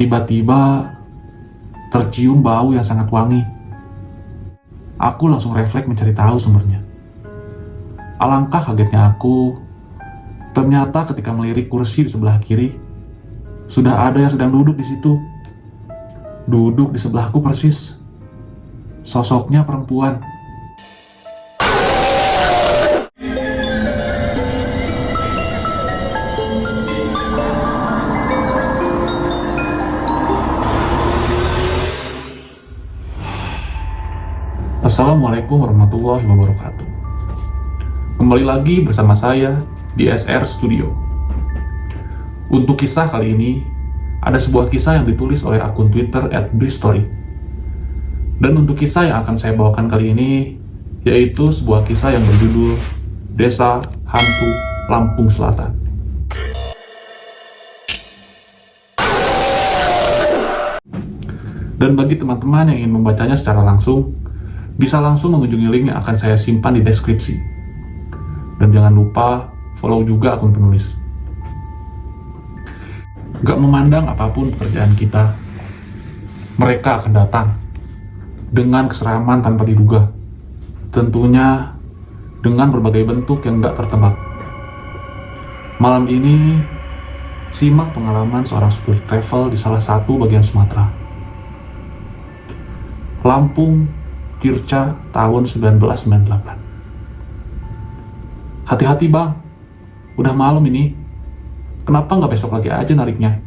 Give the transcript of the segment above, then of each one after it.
Tiba-tiba tercium bau yang sangat wangi. Aku langsung refleks mencari tahu sumbernya. Alangkah kagetnya aku, ternyata ketika melirik kursi di sebelah kiri, sudah ada yang sedang duduk di situ. Duduk di sebelahku persis. Sosoknya perempuan. Assalamualaikum warahmatullahi wabarakatuh. Kembali lagi bersama saya di SR Studio. Untuk kisah kali ini, ada sebuah kisah yang ditulis oleh akun Twitter @bristory. Dan untuk kisah yang akan saya bawakan kali ini, yaitu sebuah kisah yang berjudul Desa Hantu Lampung Selatan. Dan bagi teman-teman yang ingin membacanya secara langsung, bisa langsung mengunjungi link yang akan saya simpan di deskripsi. Dan jangan lupa follow juga akun penulis. Gak memandang apapun pekerjaan kita, mereka akan datang dengan keseraman tanpa diduga. Tentunya dengan berbagai bentuk yang gak tertebak. Malam ini, simak pengalaman seorang supir travel di salah satu bagian Sumatera. Lampung, Kirca tahun 1998. Hati-hati bang, udah malam ini. Kenapa nggak besok lagi aja nariknya?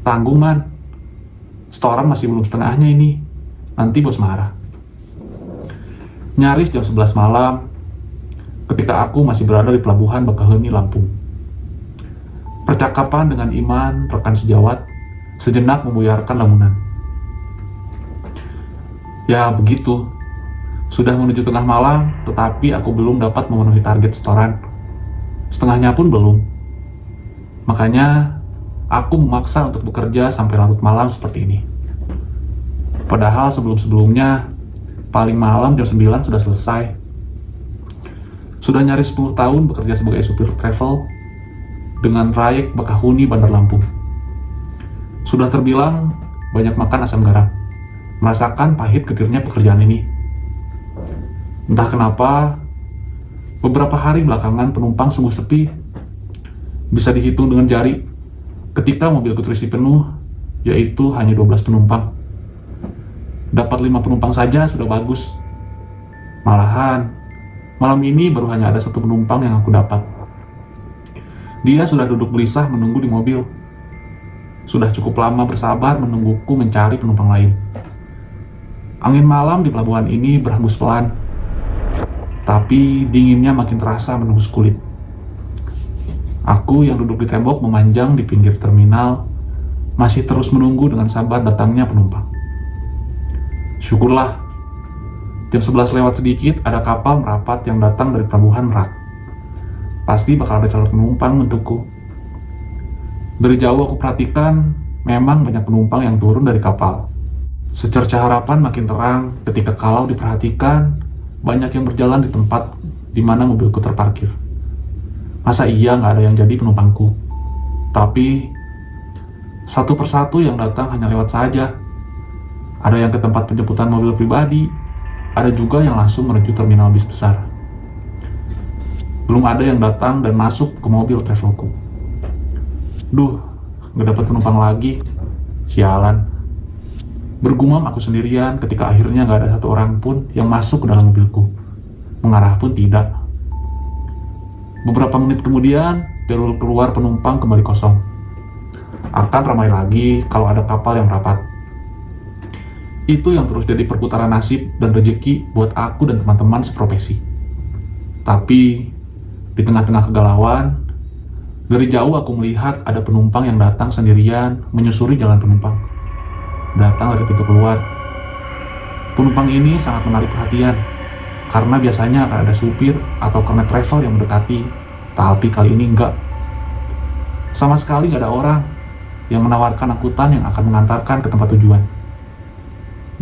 Tanggung man, setoran masih belum setengahnya ini. Nanti bos marah. Nyaris jam 11 malam, ketika aku masih berada di pelabuhan Bakaheni, Lampung. Percakapan dengan Iman, rekan sejawat, sejenak membuyarkan lamunan. Ya begitu, sudah menuju tengah malam, tetapi aku belum dapat memenuhi target setoran. Setengahnya pun belum. Makanya, aku memaksa untuk bekerja sampai larut malam seperti ini. Padahal sebelum-sebelumnya, paling malam jam 9 sudah selesai. Sudah nyaris 10 tahun bekerja sebagai supir travel dengan trayek Bakahuni Bandar Lampung. Sudah terbilang banyak makan asam garam. Merasakan pahit getirnya pekerjaan ini. Entah kenapa, beberapa hari belakangan penumpang sungguh sepi. Bisa dihitung dengan jari. Ketika mobilku terisi penuh, yaitu hanya 12 penumpang. Dapat 5 penumpang saja sudah bagus. Malahan, malam ini baru hanya ada 1 penumpang yang aku dapat. Dia sudah duduk gelisah menunggu di mobil. Sudah cukup lama bersabar menungguku mencari penumpang lain. Angin malam di pelabuhan ini berhembus pelan, tapi dinginnya makin terasa menembus kulit. Aku yang duduk di tembok memanjang di pinggir terminal, masih terus menunggu dengan sabar datangnya penumpang. Syukurlah, jam 11 lewat sedikit ada kapal merapat yang datang dari pelabuhan Merak. Pasti bakal ada calon penumpang untukku. Dari jauh aku perhatikan, memang banyak penumpang yang turun dari kapal. Secerca harapan makin terang ketika kalau diperhatikan banyak yang berjalan di tempat di mana mobilku terparkir. Masa iya nggak ada yang jadi penumpangku? Tapi satu persatu yang datang hanya lewat saja. Ada yang ke tempat penjemputan mobil pribadi, ada juga yang langsung menuju terminal bis besar. Belum ada yang datang dan masuk ke mobil travelku. Duh, nggak dapat penumpang lagi. Sialan. Bergumam aku sendirian ketika akhirnya gak ada satu orang pun yang masuk ke dalam mobilku. Mengarah pun tidak. Beberapa menit kemudian, jalur keluar penumpang kembali kosong. Akan ramai lagi kalau ada kapal yang merapat. Itu yang terus jadi perputaran nasib dan rejeki buat aku dan teman-teman seprofesi. Tapi, di tengah-tengah kegalauan, dari jauh aku melihat ada penumpang yang datang sendirian menyusuri jalan penumpang. Datang dari pintu keluar. Penumpang ini sangat menarik perhatian, karena biasanya akan ada supir atau kernet travel yang mendekati, tapi kali ini enggak. Sama sekali nggak ada orang yang menawarkan angkutan yang akan mengantarkan ke tempat tujuan.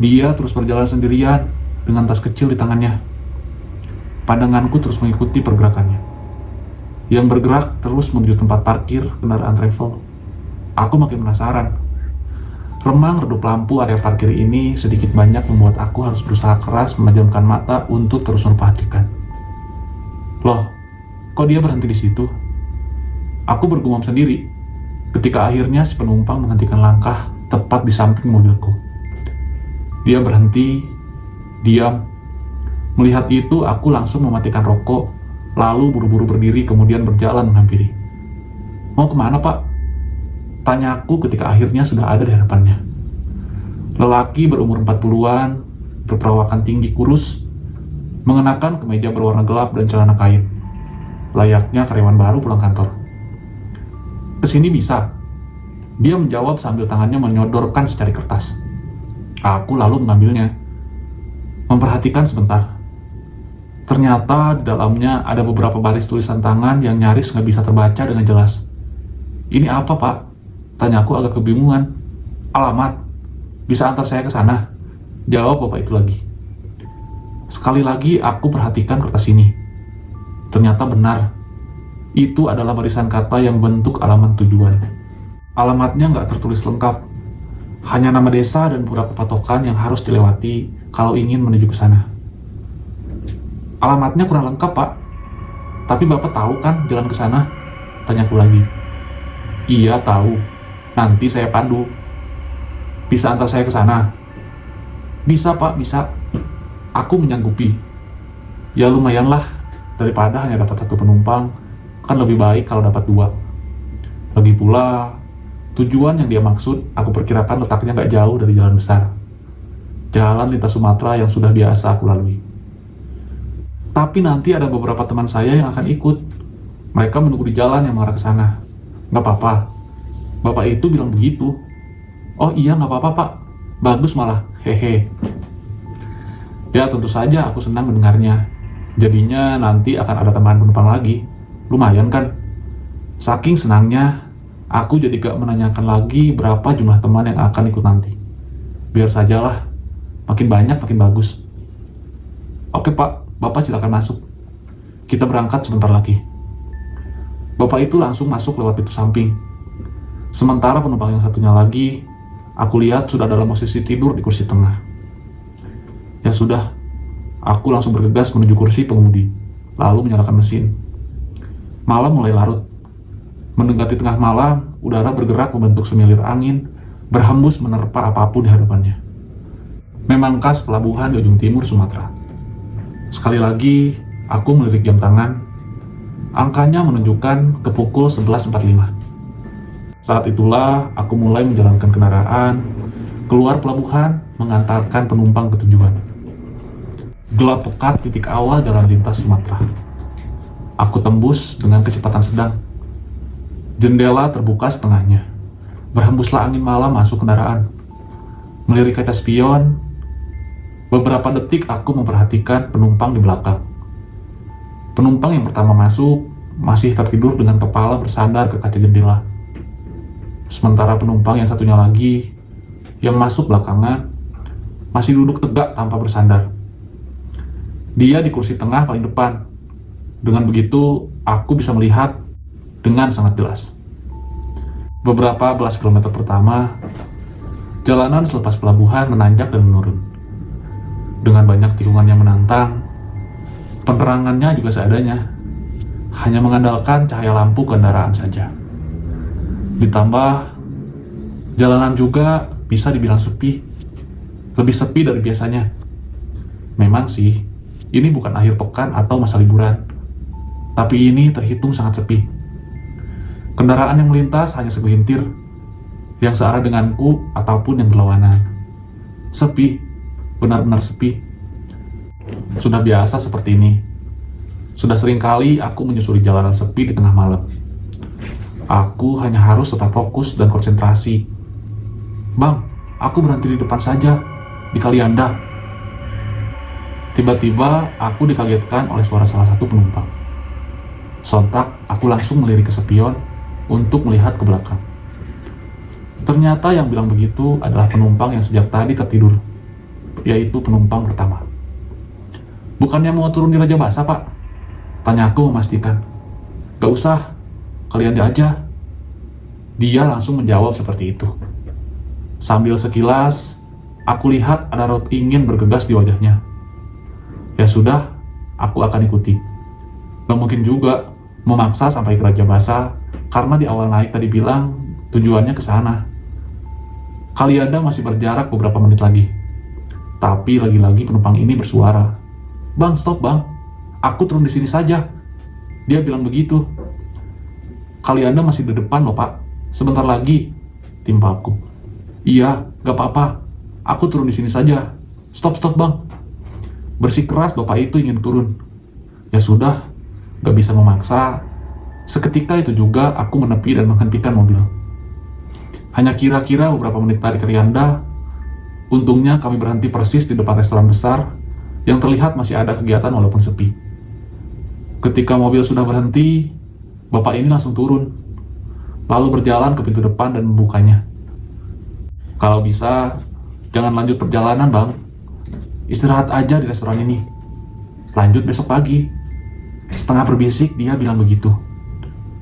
Dia terus berjalan sendirian dengan tas kecil di tangannya. Pandanganku terus mengikuti pergerakannya. Yang bergerak terus menuju tempat parkir kendaraan travel. Aku makin penasaran. Remang redup lampu area parkir ini sedikit banyak membuat aku harus berusaha keras menajamkan mata untuk terus memperhatikan. Loh, kok dia berhenti di situ? Aku bergumam sendiri ketika akhirnya si penumpang menghentikan langkah tepat di samping mobilku. Dia berhenti, diam. Melihat itu, aku langsung mematikan rokok, lalu buru-buru berdiri kemudian berjalan menghampiri. Mau kemana, Pak? Tanya aku ketika akhirnya sudah ada di hadapannya. Lelaki berumur 40-an, berperawakan tinggi kurus, mengenakan kemeja berwarna gelap dan celana kain. Layaknya karyawan baru pulang kantor. Kesini bisa? Dia menjawab sambil tangannya menyodorkan secari kertas. Aku lalu mengambilnya. Memperhatikan sebentar. Ternyata di dalamnya ada beberapa baris tulisan tangan yang nyaris nggak bisa terbaca dengan jelas. Ini apa, Pak? Tanya aku agak kebingungan. Alamat. Bisa antar saya ke sana? Jawab bapak itu lagi. Sekali lagi aku perhatikan kertas ini. Ternyata benar. Itu adalah barisan kata yang bentuk alamat tujuan. Alamatnya nggak tertulis lengkap. Hanya nama desa dan beberapa patokan yang harus dilewati kalau ingin menuju ke sana. Alamatnya kurang lengkap, Pak. Tapi Bapak tahu kan jalan ke sana? Tanyaku lagi. Iya, tahu. Nanti saya pandu. Bisa antar saya ke sana? Bisa, Pak, bisa. Aku menyanggupi. Ya lumayanlah, daripada hanya dapat satu penumpang, kan lebih baik kalau dapat dua. Lagi pula, tujuan yang dia maksud, aku perkirakan letaknya gak jauh dari jalan besar. Jalan lintas Sumatera yang sudah biasa aku lalui. Tapi nanti ada beberapa teman saya yang akan ikut. Mereka menunggu di jalan yang mengarah ke sana. Gak apa-apa. Bapak itu bilang begitu. Oh iya, gak apa-apa, Pak. Bagus malah, hehe. Ya tentu saja aku senang mendengarnya. Jadinya nanti akan ada tambahan penumpang lagi. Lumayan kan? Saking senangnya, aku jadi gak menanyakan lagi berapa jumlah teman yang akan ikut nanti. Biar sajalah, makin banyak makin bagus. Oke Pak, Bapak silakan masuk. Kita berangkat sebentar lagi. Bapak itu langsung masuk lewat pintu samping. Sementara penumpang yang satunya lagi, aku lihat sudah dalam posisi tidur di kursi tengah. Ya sudah, aku langsung bergegas menuju kursi pengemudi, lalu menyalakan mesin. Malam mulai larut. Mendekati tengah malam, udara bergerak membentuk semilir angin, berhembus menerpa apapun di hadapannya. Memang khas pelabuhan di ujung timur Sumatera. Sekali lagi, aku melirik jam tangan. Angkanya menunjukkan ke pukul 11.45. Saat itulah aku mulai menjalankan kendaraan keluar pelabuhan mengantarkan penumpang ke tujuan. Gelap pekat titik awal jalan lintas Sumatera. Aku tembus dengan kecepatan sedang. Jendela terbuka setengahnya. Berhembuslah angin malam masuk kendaraan. Melirik kaca spion, beberapa detik aku memperhatikan penumpang di belakang. Penumpang yang pertama masuk masih tertidur dengan kepala bersandar ke kaca jendela. Sementara penumpang yang satunya lagi, yang masuk belakangan, masih duduk tegak tanpa bersandar. Dia di kursi tengah paling depan. Dengan begitu, aku bisa melihat dengan sangat jelas. Beberapa belas kilometer pertama, jalanan selepas pelabuhan menanjak dan menurun. Dengan banyak tikungan yang menantang, penerangannya juga seadanya, hanya mengandalkan cahaya lampu kendaraan saja. Ditambah, jalanan juga bisa dibilang sepi, lebih sepi dari biasanya. Memang sih, ini bukan akhir pekan atau masa liburan, tapi ini terhitung sangat sepi. Kendaraan yang melintas hanya segelintir, yang searah denganku ataupun yang berlawanan. Sepi, benar-benar sepi. Sudah biasa seperti ini. Sudah sering kali aku menyusuri jalanan sepi di tengah malam. Aku hanya harus tetap fokus dan konsentrasi. Bang, aku berhenti di depan saja, di Kalianda. Tiba-tiba aku dikagetkan oleh suara salah satu penumpang. Sontak, aku langsung melirik ke spion untuk melihat ke belakang. Ternyata yang bilang begitu adalah penumpang yang sejak tadi tertidur, yaitu penumpang pertama. Bukannya mau turun di Raja Basa, Pak? Tanya aku memastikan. Gak usah, kalian aja. Dia langsung menjawab seperti itu. Sambil sekilas, aku lihat ada raut ingin bergegas di wajahnya. Ya sudah, aku akan ikuti. Gak mungkin juga memaksa sampai ke Raja Basa, karena di awal naik tadi bilang tujuannya ke sana. Kalianda masih berjarak beberapa menit lagi. Tapi lagi-lagi penumpang ini bersuara. "Bang, stop bang. Aku turun di sini saja." Dia bilang begitu. "Kalianda masih di depan loh pak. Sebentar lagi," timpalku. "Iya, gak apa-apa. Aku turun di sini saja. Stop bang." Bersikeras bapak itu ingin turun. Ya sudah, gak bisa memaksa. Seketika itu juga aku menepi dan menghentikan mobil. Hanya kira-kira beberapa menit dari Kalianda, untungnya kami berhenti persis di depan restoran besar yang terlihat masih ada kegiatan walaupun sepi. Ketika mobil sudah berhenti, bapak ini langsung turun, lalu berjalan ke pintu depan dan membukanya. "Kalau bisa, jangan lanjut perjalanan bang. Istirahat aja di restoran ini. Lanjut besok pagi." Setengah berbisik dia bilang begitu.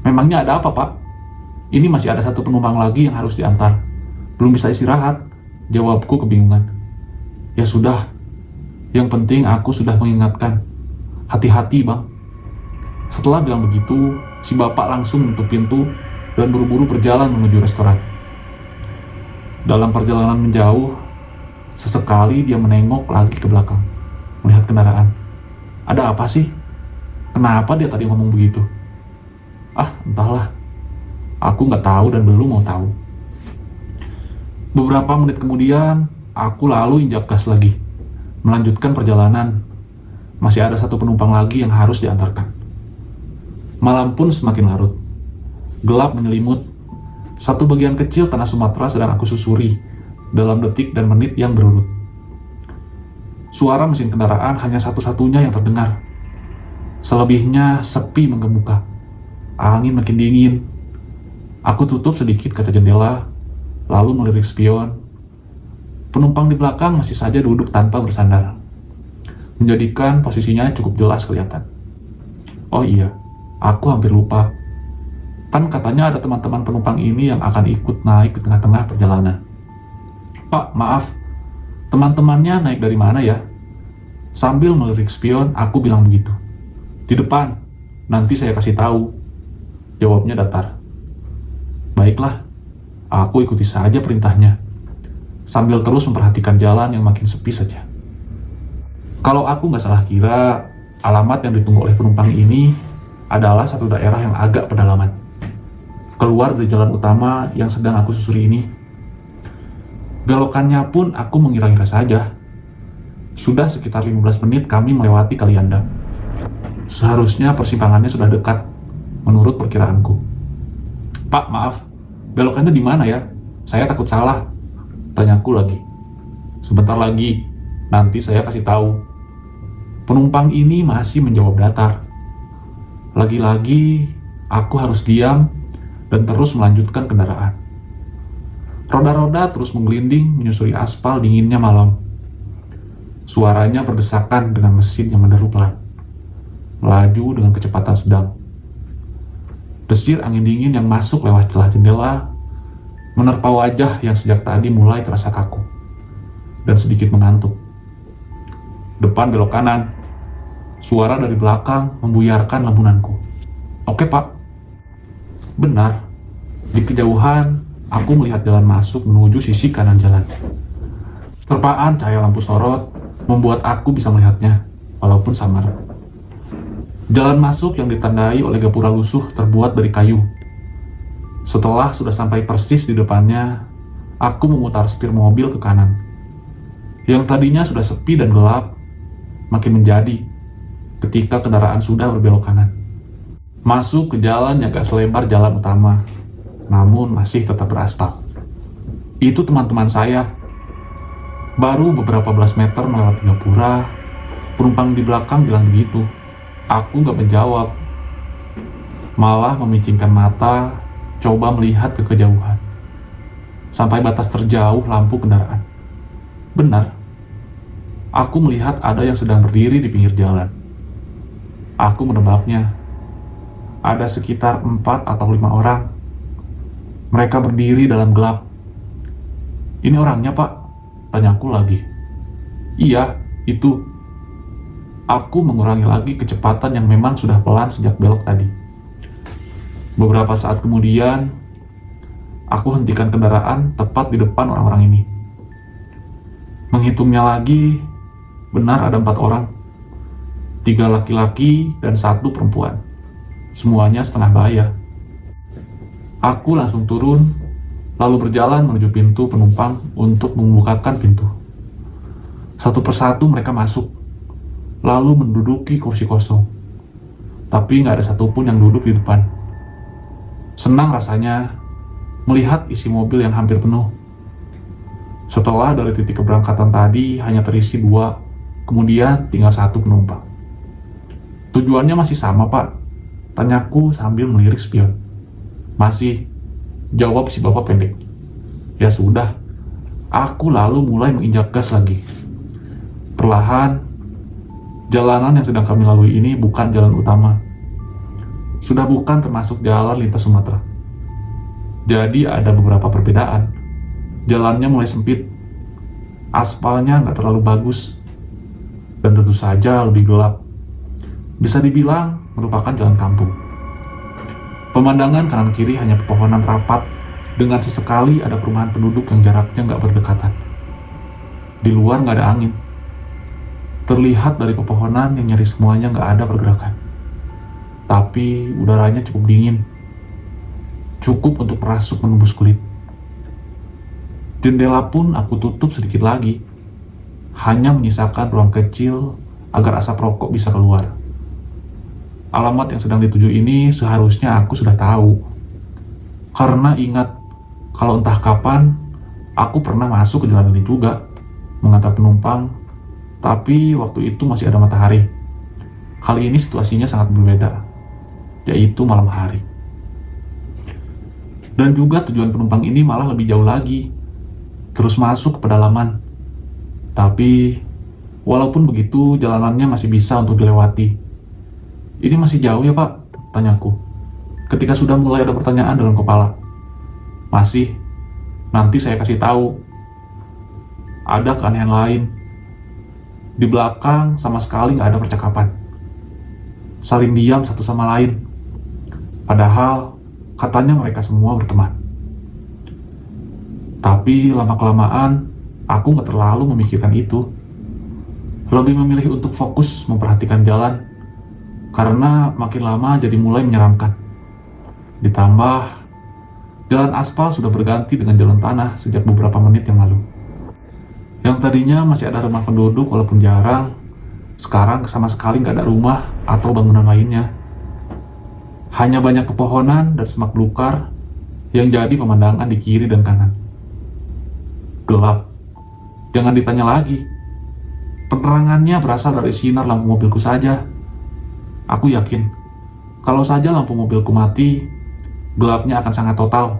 "Memangnya ada apa pak? Ini masih ada satu penumpang lagi yang harus diantar. Belum bisa istirahat," jawabku kebingungan. "Ya sudah, yang penting aku sudah mengingatkan. Hati-hati bang." Setelah bilang begitu, si bapak langsung menutup pintu dan buru-buru berjalan menuju restoran. Dalam perjalanan menjauh, sesekali dia menengok lagi ke belakang, melihat kendaraan. Ada apa sih? Kenapa dia tadi ngomong begitu? Entahlah. Aku nggak tahu dan belum mau tahu. Beberapa menit kemudian, aku lalu injak gas lagi, melanjutkan perjalanan. Masih ada satu penumpang lagi yang harus diantarkan. Malam pun semakin larut. Gelap menyelimut. Satu bagian kecil tanah Sumatera sedang aku susuri dalam detik dan menit yang berurut. Suara mesin kendaraan hanya satu-satunya yang terdengar. Selebihnya sepi menggemuka. Angin makin dingin. Aku tutup sedikit kaca jendela, lalu melirik spion. Penumpang di belakang masih saja duduk tanpa bersandar, menjadikan posisinya cukup jelas kelihatan. Oh iya, aku hampir lupa. Kan katanya ada teman-teman penumpang ini yang akan ikut naik di tengah-tengah perjalanan. "Pak, maaf, teman-temannya naik dari mana ya?" Sambil melirik spion, aku bilang begitu. "Di depan, nanti saya kasih tahu," jawabnya datar. Baiklah, aku ikuti saja perintahnya, sambil terus memperhatikan jalan yang makin sepi saja. Kalau aku nggak salah kira, alamat yang ditunggu oleh penumpang ini adalah satu daerah yang agak pedalaman, keluar dari jalan utama yang sedang aku susuri ini. Belokannya pun aku mengira-ngira saja. Sudah sekitar 15 menit kami melewati Kalianda. Seharusnya persimpangannya sudah dekat, menurut perkiraanku. "Pak, maaf, belokannya di mana ya? Saya takut salah," tanyaku lagi. "Sebentar lagi, nanti saya kasih tahu." Penumpang ini masih menjawab datar. Lagi-lagi, aku harus diam dan terus melanjutkan kendaraan. Roda-roda terus menggelinding menyusuri aspal dinginnya malam. Suaranya berdesakan dengan mesin yang menderu pelan, melaju dengan kecepatan sedang. Desir angin dingin yang masuk lewat celah jendela menerpa wajah yang sejak tadi mulai terasa kaku dan sedikit mengantuk. Depan belok kanan. Suara dari belakang membuyarkan lambunanku. "Oke pak." Benar. Di kejauhan, aku melihat jalan masuk menuju sisi kanan jalan. Terpaan cahaya lampu sorot membuat aku bisa melihatnya, walaupun samar. Jalan masuk yang ditandai oleh gapura lusuh terbuat dari kayu. Setelah sudah sampai persis di depannya, aku memutar setir mobil ke kanan. Yang tadinya sudah sepi dan gelap, makin menjadi ketika kendaraan sudah berbelok kanan. Masuk ke jalan yang gak selebar jalan utama, namun masih tetap beraspal. Itu teman-teman saya. Baru beberapa belas meter melewati gapura, penumpang di belakang bilang begitu. Aku gak menjawab, malah memicingkan mata, coba melihat ke kejauhan, sampai batas terjauh lampu kendaraan. Benar, aku melihat ada yang sedang berdiri di pinggir jalan. Aku menebaknya, ada sekitar 4 atau 5 orang. Mereka berdiri dalam gelap. Ini orangnya, Pak? Tanyaku lagi. Iya, itu. Aku mengurangi lagi kecepatan yang memang sudah pelan sejak belok tadi. Beberapa saat kemudian, aku hentikan kendaraan tepat di depan orang-orang ini. Menghitungnya lagi, benar ada 4 orang. 3 laki-laki dan 1 perempuan. Semuanya setengah baya. Aku langsung turun, lalu berjalan menuju pintu penumpang untuk membukakan pintu. Satu persatu mereka masuk, lalu menduduki kursi kosong. Tapi nggak ada satupun yang duduk di depan. Senang rasanya melihat isi mobil yang hampir penuh. Setelah dari titik keberangkatan tadi hanya terisi 2, kemudian tinggal 1 penumpang. Tujuannya masih sama, Pak? Tanyaku sambil melirik spion. Masih, jawab si bapak pendek. Ya sudah, aku lalu mulai menginjak gas lagi. Perlahan, jalanan yang sedang kami lalui ini bukan jalan utama. Sudah bukan termasuk jalan lintas Sumatera. Jadi ada beberapa perbedaan. Jalannya mulai sempit, aspalnya nggak terlalu bagus, dan tentu saja lebih gelap. Bisa dibilang merupakan jalan kampung. Pemandangan kanan kiri hanya pepohonan rapat, dengan sesekali ada perumahan penduduk yang jaraknya nggak berdekatan. Di luar nggak ada angin. Terlihat dari pepohonan yang nyaris semuanya nggak ada pergerakan. Tapi udaranya cukup dingin. Cukup untuk merasuk menembus kulit. Jendela pun aku tutup sedikit lagi. Hanya menyisakan ruang kecil agar asap rokok bisa keluar. Alamat yang sedang dituju ini seharusnya aku sudah tahu. Karena ingat, kalau entah kapan, aku pernah masuk ke jalan ini juga, mengantar penumpang, tapi waktu itu masih ada matahari. Kali ini situasinya sangat berbeda, yaitu malam hari. Dan juga tujuan penumpang ini malah lebih jauh lagi, terus masuk ke pedalaman. Tapi, walaupun begitu, jalanannya masih bisa untuk dilewati. Ini masih jauh ya, Pak? Tanyaku, ketika sudah mulai ada pertanyaan dalam kepala. Masih, nanti saya kasih tahu. Ada keanehan lain. Di belakang sama sekali nggak ada percakapan. Saling diam satu sama lain. Padahal katanya mereka semua berteman. Tapi lama-kelamaan aku nggak terlalu memikirkan itu. Lebih memilih untuk fokus memperhatikan jalan. Karena makin lama jadi mulai menyeramkan. Ditambah jalan aspal sudah berganti dengan jalan tanah sejak beberapa menit yang lalu. Yang tadinya masih ada rumah penduduk walaupun jarang, sekarang sama sekali nggak ada rumah atau bangunan lainnya. Hanya banyak pepohonan dan semak belukar yang jadi pemandangan di kiri dan kanan. Gelap. Jangan ditanya lagi. Penerangannya berasal dari sinar lampu mobilku saja. Aku yakin, kalau saja lampu mobilku mati, gelapnya akan sangat total.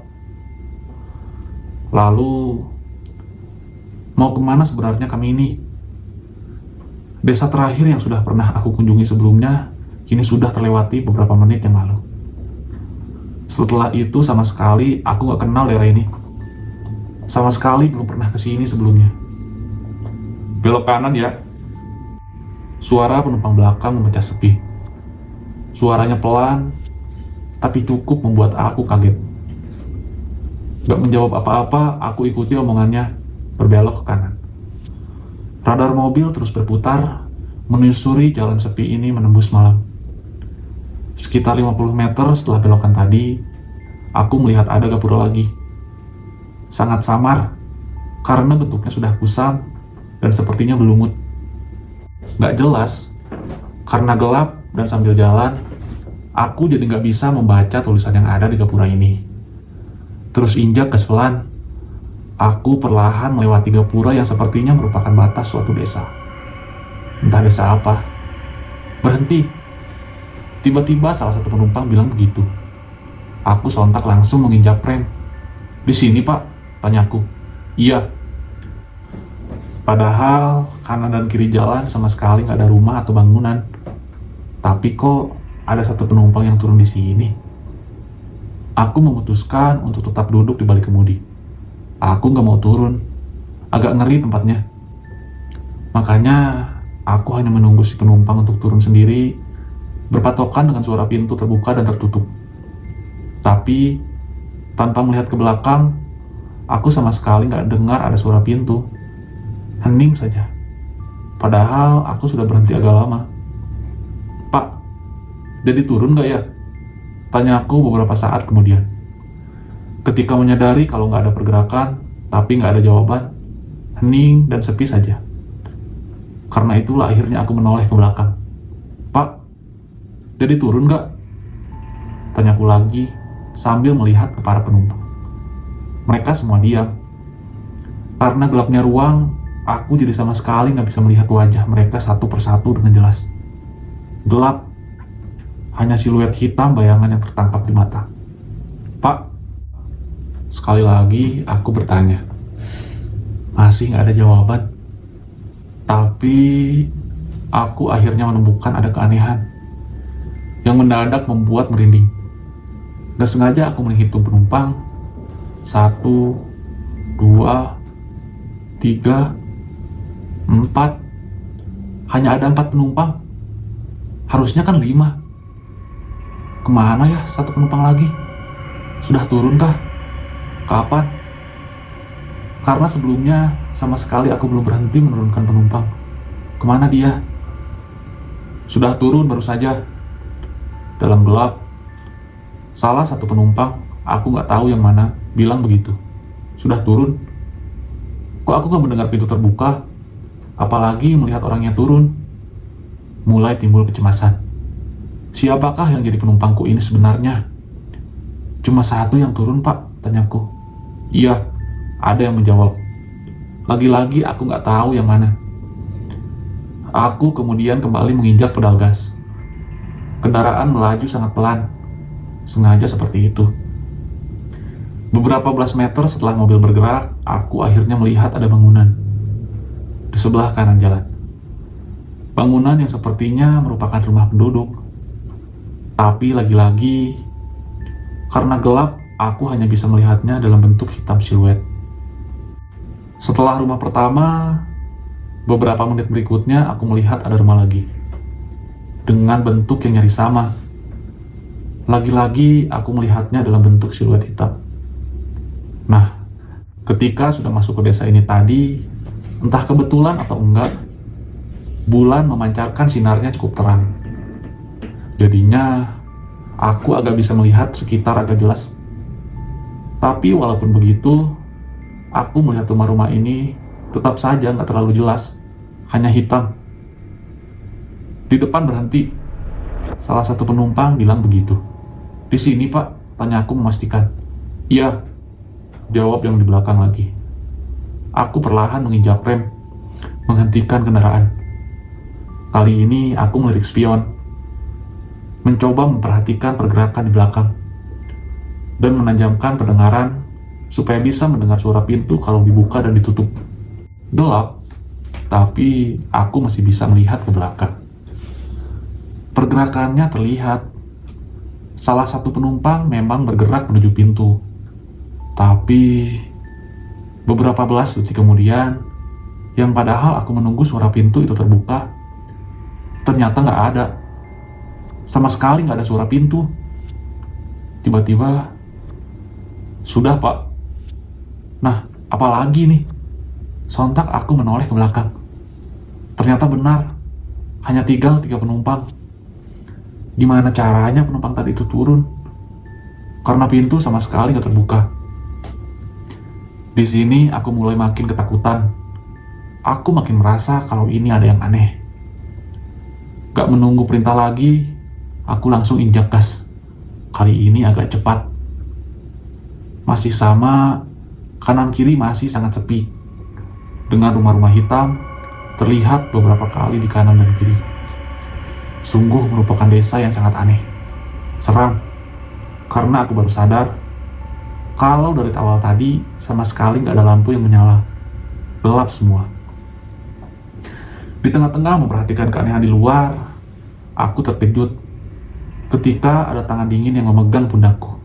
Lalu, mau kemana sebenarnya kami ini? Desa terakhir yang sudah pernah aku kunjungi sebelumnya, kini sudah terlewati beberapa menit yang lalu. Setelah itu sama sekali aku gak kenal daerah ini. Sama sekali belum pernah kesini sebelumnya. Belok kanan ya. Suara penumpang belakang memecah sepi. Suaranya pelan, tapi cukup membuat aku kaget. Gak menjawab apa-apa, aku ikuti omongannya, berbelok ke kanan. Radar mobil terus berputar, menyusuri jalan sepi ini menembus malam. Sekitar 50 meter setelah belokan tadi, aku melihat ada gapura lagi. Sangat samar, karena bentuknya sudah kusam dan sepertinya berlumut. Gak jelas, karena gelap dan sambil jalan, aku jadi gak bisa membaca tulisan yang ada di gapura ini. Terus injak gas pelan, aku perlahan melewati gapura yang sepertinya merupakan batas suatu desa. Entah desa apa. Berhenti. Tiba-tiba salah satu penumpang bilang begitu. Aku sontak langsung menginjak rem. Di sini, Pak? Tanyaku. Iya. Padahal kanan dan kiri jalan sama sekali nggak ada rumah atau bangunan. Tapi kok ada satu penumpang yang turun di sini? Aku memutuskan untuk tetap duduk di balik kemudi. Aku nggak mau turun. Agak ngeri tempatnya. Makanya aku hanya menunggu si penumpang untuk turun sendiri, berpatokan dengan suara pintu terbuka dan tertutup. Tapi tanpa melihat ke belakang, aku sama sekali nggak dengar ada suara pintu. Hening saja. Padahal aku sudah berhenti agak lama. "Pak, jadi turun nggak ya?" tanya aku beberapa saat kemudian. Ketika menyadari kalau nggak ada pergerakan, tapi nggak ada jawaban, hening dan sepi saja. Karena itulah akhirnya aku menoleh ke belakang. "Pak, jadi turun nggak?" tanyaku lagi sambil melihat ke para penumpang. Mereka semua diam. Karena gelapnya ruang, aku jadi sama sekali nggak bisa melihat wajah mereka satu persatu dengan jelas. Gelap, hanya siluet hitam bayangan yang tertangkap di mata. "Pak," sekali lagi aku bertanya. Masih nggak ada jawaban. Tapi aku akhirnya menemukan ada keanehan yang mendadak membuat merinding. Gak sengaja aku menghitung penumpang. 1, 2, 3, 4. Hanya ada 4 penumpang. Harusnya kan 5. Kemana ya satu penumpang lagi? Sudah turun kah? Kapan? Karena sebelumnya sama sekali aku belum berhenti menurunkan penumpang. Kemana dia? Sudah turun baru saja. Dalam gelap, salah satu penumpang, aku nggak tahu yang mana, bilang begitu. Sudah turun? Kok aku nggak mendengar pintu terbuka? Apalagi melihat orangnya turun. Mulai timbul kecemasan. Siapakah yang jadi penumpangku ini sebenarnya? "Cuma satu yang turun, Pak," tanyaku. "Iya," ada yang menjawab. Lagi-lagi aku nggak tahu yang mana. Aku kemudian kembali menginjak pedal gas. Kendaraan melaju sangat pelan. Sengaja seperti itu. Beberapa belas meter setelah mobil bergerak, aku akhirnya melihat ada bangunan di sebelah kanan jalan. Bangunan yang sepertinya merupakan rumah penduduk. Tapi lagi-lagi, karena gelap, aku hanya bisa melihatnya dalam bentuk hitam siluet. Setelah rumah pertama, beberapa menit berikutnya aku melihat ada rumah lagi dengan bentuk yang nyaris sama. Lagi-lagi aku melihatnya dalam bentuk siluet hitam. Nah, ketika sudah masuk ke desa ini tadi, entah kebetulan atau enggak, bulan memancarkan sinarnya cukup terang. Jadinya, aku agak bisa melihat sekitar agak jelas. Tapi walaupun begitu, aku melihat rumah-rumah ini tetap saja nggak terlalu jelas, hanya hitam. Di depan berhenti. Salah satu penumpang bilang begitu. "Di sini, Pak," tanya aku memastikan. "Iya," jawab yang di belakang lagi. Aku perlahan menginjak rem, menghentikan kendaraan. Kali ini aku melirik spion, mencoba memperhatikan pergerakan di belakang, dan menajamkan pendengaran supaya bisa mendengar suara pintu kalau dibuka dan ditutup. Gelap, tapi aku masih bisa melihat ke belakang. Pergerakannya terlihat. Salah satu penumpang memang bergerak menuju pintu. Tapi beberapa belas detik kemudian, yang padahal aku menunggu suara pintu itu terbuka, ternyata nggak ada. Sama sekali nggak ada suara pintu. Tiba-tiba, "Sudah, Pak." Nah, apalagi nih? Sontak aku menoleh ke belakang. Ternyata benar, hanya tinggal 3 penumpang. Gimana caranya penumpang tadi itu turun? Karena pintu sama sekali nggak terbuka. Di sini aku mulai makin ketakutan. Aku makin merasa kalau ini ada yang aneh. Gak menunggu perintah lagi, aku langsung injak gas. Kali ini agak cepat. Masih sama, kanan kiri masih sangat sepi. Dengan rumah-rumah hitam terlihat beberapa kali di kanan dan kiri. Sungguh merupakan desa yang sangat aneh, seram, karena aku baru sadar kalau dari awal tadi sama sekali nggak ada lampu yang menyala, gelap semua. Di tengah-tengah memperhatikan keanehan di luar, aku terkejut ketika ada tangan dingin yang memegang pundakku.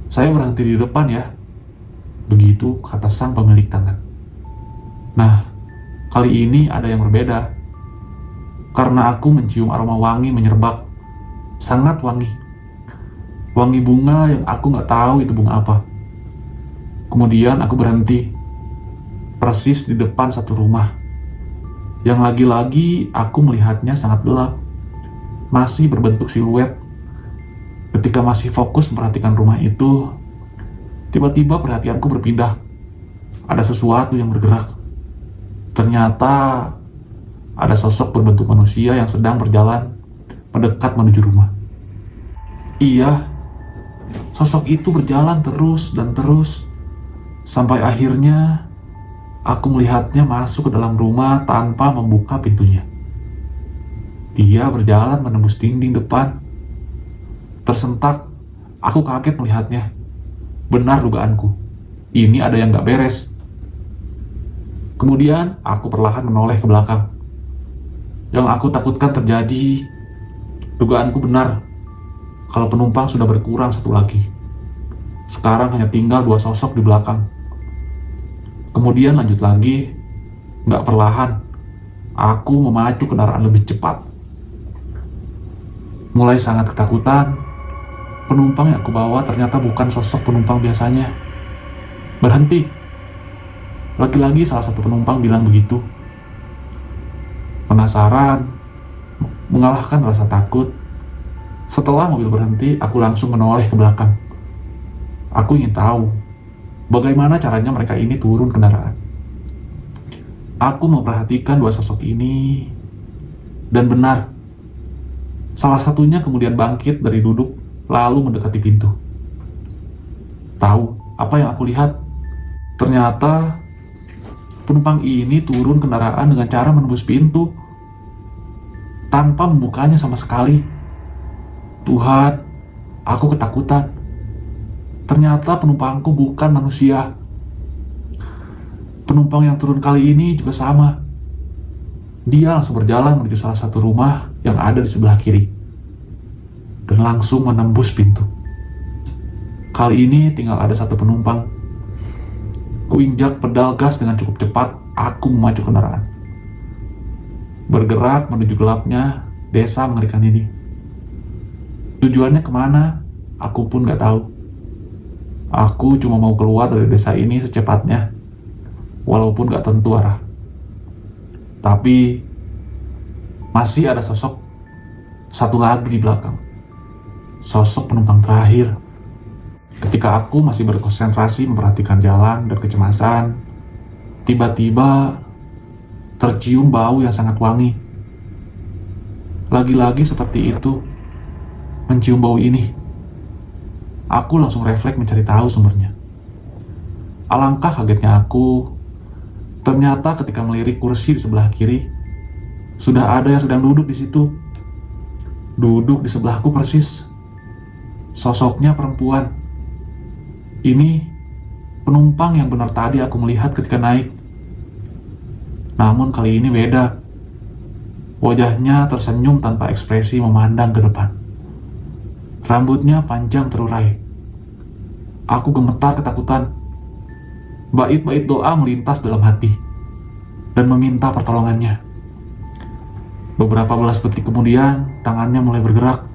"Saya berhenti di depan ya," begitu kata sang pemilik tangan. Nah, kali ini ada yang berbeda. Karena aku mencium aroma wangi menyerbak. Sangat wangi. Wangi bunga yang aku nggak tahu itu bunga apa. Kemudian aku berhenti. Persis di depan satu rumah. Yang lagi-lagi aku melihatnya sangat gelap. Masih berbentuk siluet. Ketika masih fokus memperhatikan rumah itu, tiba-tiba perhatianku berpindah. Ada sesuatu yang bergerak. Ternyata ada sosok berbentuk manusia yang sedang berjalan mendekat menuju rumah. Iya, sosok itu berjalan terus dan terus sampai akhirnya aku melihatnya masuk ke dalam rumah tanpa membuka pintunya. Dia berjalan menembus dinding depan. Tersentak, aku kaget melihatnya. Benar dugaanku, ini ada yang gak beres. Kemudian aku perlahan menoleh ke belakang. Yang aku takutkan terjadi. Dugaanku benar. Kalau penumpang sudah berkurang satu lagi. Sekarang hanya tinggal 2 sosok di belakang. Kemudian lanjut lagi. Gak perlahan. Aku memacu kendaraan lebih cepat. Mulai sangat ketakutan. Penumpang yang aku bawa ternyata bukan sosok penumpang biasanya. Berhenti. Lagi-lagi salah satu penumpang bilang begitu. Penasaran, mengalahkan rasa takut. Setelah mobil berhenti, aku langsung menoleh ke belakang. Aku ingin tahu bagaimana caranya mereka ini turun kendaraan. Aku memperhatikan 2 sosok ini, dan benar, salah satunya kemudian bangkit dari duduk lalu mendekati pintu. Tahu apa yang aku lihat? Ternyata penumpang ini turun kendaraan dengan cara menembus pintu tanpa membukanya sama sekali. Tuhan, aku ketakutan. Ternyata penumpangku bukan manusia. Penumpang yang turun kali ini juga sama. Dia langsung berjalan menuju salah satu rumah yang ada di sebelah kiri dan langsung menembus pintu. Kali ini tinggal ada 1 penumpang. Kuinjak pedal gas dengan cukup cepat. Aku memacu kendaraan, bergerak menuju gelapnya desa mengerikan ini. Tujuannya kemana? Aku pun gak tahu. Aku cuma mau keluar dari desa ini secepatnya, walaupun gak tentu arah. Tapi masih ada sosok satu lagi di belakang. Sosok penumpang terakhir. Ketika aku masih berkonsentrasi memperhatikan jalan dan kecemasan, tiba-tiba tercium bau yang sangat wangi. Lagi-lagi seperti itu, mencium bau ini. Aku langsung refleks mencari tahu sumbernya. Alangkah kagetnya aku, ternyata ketika melirik kursi di sebelah kiri, sudah ada yang sedang duduk di situ. Duduk di sebelahku persis. Sosoknya perempuan. Ini penumpang yang benar tadi aku melihat ketika naik. Namun kali ini beda. Wajahnya tersenyum tanpa ekspresi memandang ke depan. Rambutnya panjang terurai. Aku gemetar ketakutan. Bait-bait doa melintas dalam hati dan meminta pertolongannya. Beberapa belas detik kemudian, tangannya mulai bergerak.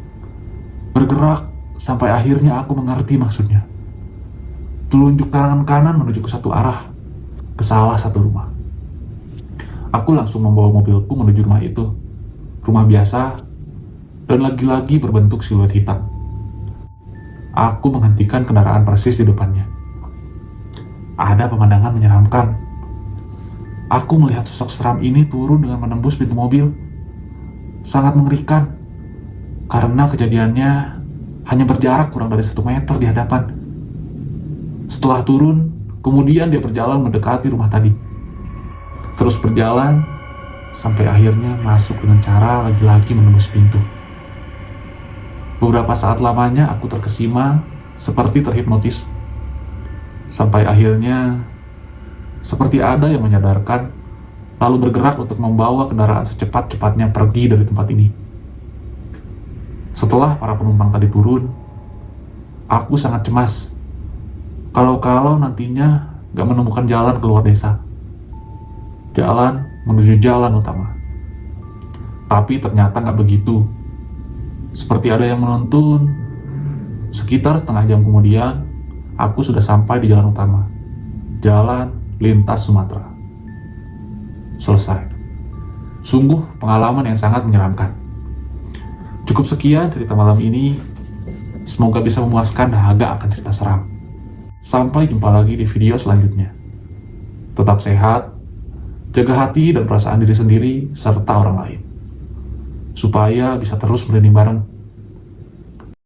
Bergerak sampai akhirnya aku mengerti maksudnya. Telunjuk tangan kanan menuju ke satu arah, ke salah satu rumah. Aku langsung membawa mobilku menuju rumah itu. Rumah biasa, dan lagi-lagi berbentuk siluet hitam. Aku menghentikan kendaraan persis di depannya. Ada pemandangan menyeramkan. Aku melihat sosok seram ini turun dengan menembus pintu mobil. Sangat mengerikan, karena kejadiannya hanya berjarak kurang dari 1 meter di hadapan. Setelah turun, kemudian dia berjalan mendekati rumah tadi. Terus berjalan, sampai akhirnya masuk dengan cara lagi-lagi menembus pintu. Beberapa saat lamanya aku terkesima, seperti terhipnotis. Sampai akhirnya, seperti ada yang menyadarkan, lalu bergerak untuk membawa kendaraan secepat-cepatnya pergi dari tempat ini. Setelah para penumpang tadi turun, aku sangat cemas. Kalau nantinya gak menemukan jalan keluar desa. jalan menuju jalan utama. Tapi ternyata nggak begitu. Seperti ada yang menuntun. Sekitar setengah jam kemudian, aku sudah sampai di jalan utama. Jalan lintas Sumatera. Selesai. Sungguh pengalaman yang sangat menyeramkan. Cukup sekian cerita malam ini. Semoga bisa memuaskan dahaga akan cerita seram. Sampai jumpa lagi di video selanjutnya. Tetap sehat, jaga hati dan perasaan diri sendiri serta orang lain, supaya bisa terus merinding bareng